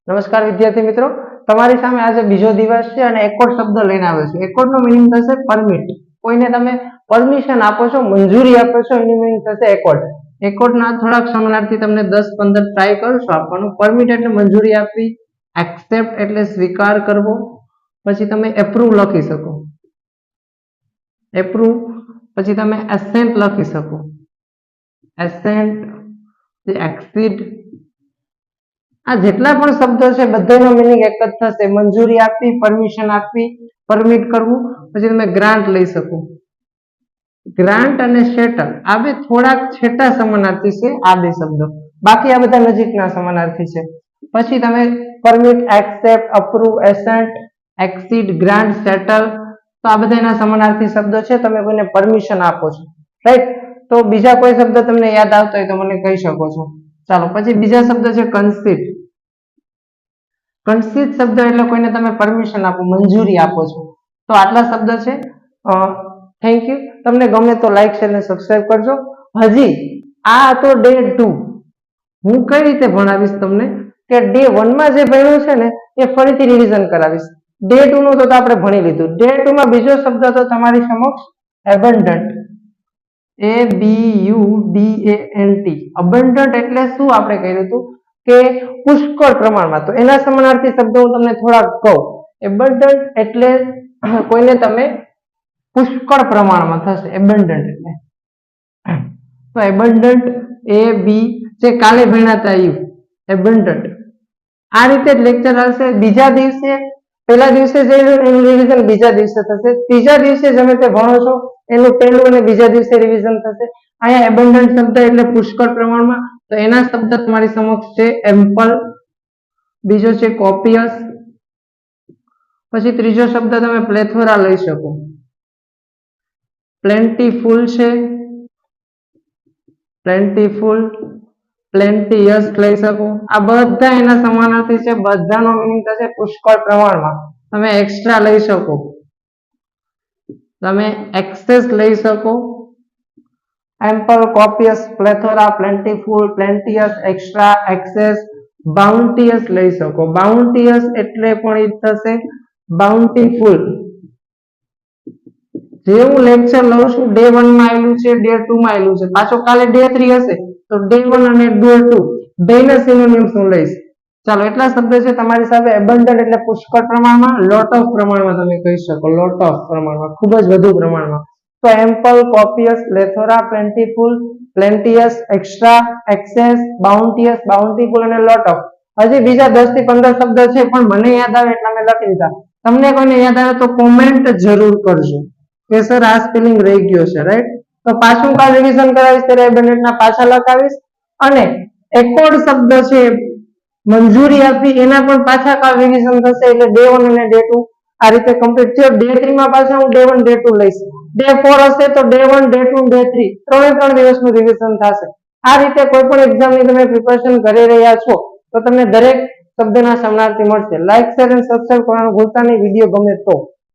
નમસ્કાર વિદ્યાર્થી મિત્રો, તમારી સામે આજે બીજો દિવસ છે અને એકોર્ડ શબ્દ લઈને આવ્યો છું. એકોર્ડ નો મીનિંગ થશે પરમિટ. કોઈને તમે પરમિશન આપો છો, મંજૂરી આપો છો, એની મીનિંગ થશે એકોર્ડ. એકોર્ડ ના થોડાક સમાનાર્થી તમને 10-15 ટ્રાય કરશો આપવાનું. પરમિટ એટલે મંજૂરી આપવી, એક્સેપ્ટ એટલે સ્વીકાર કરવો, પછી તમે એપ્રુવ લખી શકો. એપ્રુવ પછી તમે એસેન્ટ લખી શકો. એસેન્ટ, એક્સીડ, આ જેટલા પણ શબ્દો છે બધાનો મીનિંગ એક જ થશે. મંજૂરી આપવી, પરમિશન આપવી, પરમિટ કરવું. પછી તમે ગ્રાન્ટ લઈ શકો. ગ્રાન્ટ અને સેટલ આ બે થોડાક છેટા સમાનાર્થી છે આ બે શબ્દો, બાકી આ બધા નજીકના સમાનાર્થી છે. પછી તમે permit, accept, approve, ascent, exceed, grant, settle, તો આ બધા એના સમાનાર્થી શબ્દો છે. તમે કોઈને પરમિશન આપો છો, રાઈટ? તો બીજા કોઈ શબ્દ તમને યાદ આવતો હોય તો મને કહી શકો છો. ચાલો, પછી બીજા શબ્દ છે કન્સીડ. કન્સીડ શબ્દ એટલે કોઈને તમે પરમિશન આપો, મંજૂરી આપો છો. તો આટલા શબ્દ છે. Thank you. તમને ગમે તો લાઈક, શેર અને સબસ્ક્રાઇબ કરજો. હજી આ હતો ડે 2. હું કઈ રીતે ભણાવીશ તમને કે ડે 1 માં જે ભણ્યું છે ને એ ફરીથી રિવિઝન કરાવીશ. ડે 2 નું તો આપણે ભણી લીધું. ડે 2 માં બીજો શબ્દ હતો તમારી સમક્ષ એબન્ડન્ટ. ABUDANT. અબન્ડન્ટ એટલે શું આપણે કહ્યું હતું કે પુષ્કળ પ્રમાણમાં. તો એના સમાનાર્થી શબ્દો હું તમને થોડાક કહું. એબન્ડન્ટ એટલે કોઈને તમે પુષ્કળ પ્રમાણમાં થશે એબન્ડન્ટ એટલે. તો એબન્ડન્ટ AB જે કાલે ભણ્યા હતા એ એબન્ડન્ટ. આ રીતે જ લેક્ચર આવશે. બીજા દિવસે પહેલા દિવસે જે એનું રિવિઝન બીજા દિવસે થશે. ત્રીજા દિવસે તમે તે ભણો છો એનું પહેલું અને બીજા દિવસે રિવિઝન થશે. અહીંયા એબન્ડન્ટ શબ્દ એટલે પુષ્કળ પ્રમાણમાં. તો એના શબ્દ તમારી સમક્ષ છે એમ્પલ, બીજો છે કોપિયસ, પછી ત્રીજો શબ્દ તમે પ્લેથોરા લઈ શકો. પ્લેન્ટીફુલ છે, પ્લેન્ટીફુલ, પ્લેન્ટીયસ લઈ શકો. આ બધા એના સમાનાર્થી છે. બધાનો મીનિંગ થશે પુષ્કળ પ્રમાણમાં. તમે એક્સ્ટ્રા લઈ શકો, તમે એક્સેસ લઈ શકો. એમ્પલ, કોપિયસ, પ્લેથોરા, પ્લેન્ટીફુલ, પ્લેન્ટીયસ, એક્સ્ટ્રા, એક્સેસ, બાઉન્ટીયસ લઈ શકો. બાઉન્ટીયસ એટલે પણ એ થશે બાઉન્ટીફુલ. જે હું લેક્ચર લઉં છું ડે 1 માં આવેલું છે, ડે 2 માં આવેલું છે, પાછો કાલે ડે 3 હશે તો ડે 1 અને ડે 2 બેના સિનોનિમ્સ હું લઈશ. ચાલો, એટલા શબ્દ છે તમારી સાથે. એબન્ડન્ટ એટલે પુષ્કળ પ્રમાણમાં, લોટ ઓફ પ્રમાણમાં તમે કહી શકો. લોટ ઓફ પ્રમાણમાં, ખૂબ જ વધુ પ્રમાણમાં. તો એમ્પલ, કોપિયસ, પ્લેથોરા, પ્લેન્ટીફુલ, પ્લેન્ટીયસ, એક્સ્ટ્રા, એક્સેસ, બાઉન્ટીયસ, બાઉન્ટીફુલ અને લોટ ઓફ. હજી બીજા 10 થી 15 શબ્દ છે પણ મને યાદ આવે એટલા મેં લખી દીધા. તમને કોઈને યાદ આવે તો કોમેન્ટ જરૂર કરજો કે સર આ સ્પેલિંગ રહી ગયો છે, રાઈટ? તો પાછું કાલ રિવિઝન કરાવીશ ત્યારે એબન્ડન્ટના પાછા લખાવીશ. અને એકોર્ડ શબ્દ છે મંજૂરી આપવી, એના પણ પાછા કાલ રિવિઝન થશે. એટલે ડે 1 અને ડે 2 આ રીતે કમ્પ્લીટ થયો. ડે 3 માં પાછા હું ડે 1 ડે 2 લઈશ. ડે 4 હશે તો ડે 1 ડે 2 ડે 3 ત્રણે દિવસનું રિવિઝન થશે. આ રીતે કોઈ પણ એક્ઝામની તમે પ્રિપેરેશન કરી રહ્યા છો તો તમને દરેક શબ્દના સમાનાર્થી મળશે. લાઈક, શેર અને સબસ્ક્રાઇબ કરવાનું ભૂલતા નહીં વિડીયો ગમે તો.